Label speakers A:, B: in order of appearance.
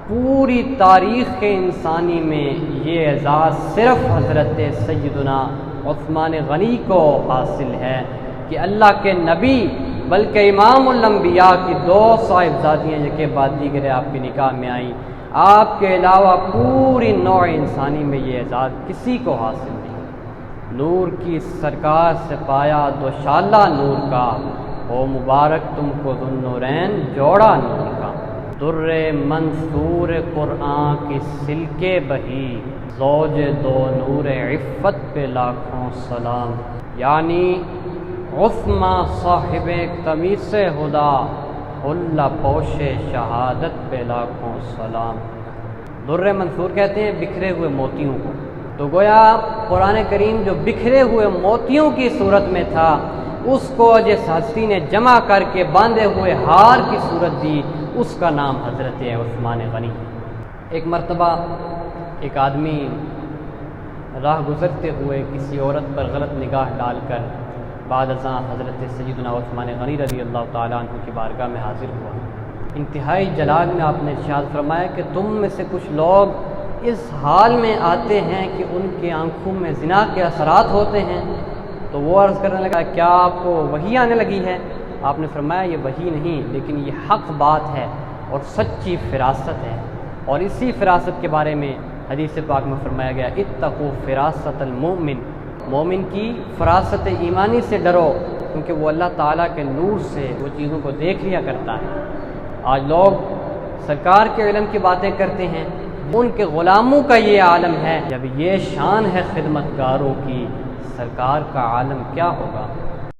A: پوری تاریخ انسانی میں یہ اعزاز صرف حضرت سیدنا عثمان غنی کو حاصل ہے کہ اللہ کے نبی بلکہ امام الانبیاء کی 2 صاحبزادیاں یکے بعد دیگر آپ کے نکاح میں آئیں، آپ کے علاوہ پوری نوع انسانی میں یہ اعزاز کسی کو حاصل نہیں۔ نور کی سرکار سے پایا دوشالہ نور کا، ہو مبارک تم کو ذوالنورین جوڑا نور کا۔ در منصور قرآن کی سلکے بہی، زوج 2 نور عفت پہ لاکھوں سلام۔ یعنی عثمان صاحب قمیص خدا، حلہ پوش شہادت پہ لاکھوں سلام۔ در منصور کہتے ہیں بکھرے ہوئے موتیوں کو، تو گویا قرآن کریم جو بکھرے ہوئے موتیوں کی صورت میں تھا، اس کو جس ہستی نے جمع کر کے باندھے ہوئے ہار کی صورت دی، اس کا نام حضرت عثمان غنی۔ ایک مرتبہ ایک آدمی راہ گزرتے ہوئے کسی عورت پر غلط نگاہ ڈال کر بعد ازاں حضرت سیدنا عثمان غنی رضی اللہ تعالیٰ عنہ کی بارگاہ میں حاضر ہوا۔ انتہائی جلال میں آپ نے ارشاد فرمایا کہ تم میں سے کچھ لوگ اس حال میں آتے ہیں کہ ان کی آنکھوں میں زنا کے اثرات ہوتے ہیں۔ تو وہ عرض کرنے لگا کیا آپ کو وحی آنے لگی ہے؟ آپ نے فرمایا یہ وحی نہیں، لیکن یہ حق بات ہے اور سچی فراست ہے، اور اسی فراست کے بارے میں حدیث پاک میں فرمایا گیا اتقوا فراست المؤمن، مومن کی فراست ایمانی سے ڈرو، کیونکہ وہ اللہ تعالیٰ کے نور سے وہ چیزوں کو دیکھ لیا کرتا ہے۔ آج لوگ سرکار کے علم کی باتیں کرتے ہیں، ان کے غلاموں کا یہ عالم ہے، جب یہ شان ہے خدمت گاروں کی، سرکار کا عالم کیا ہوگا۔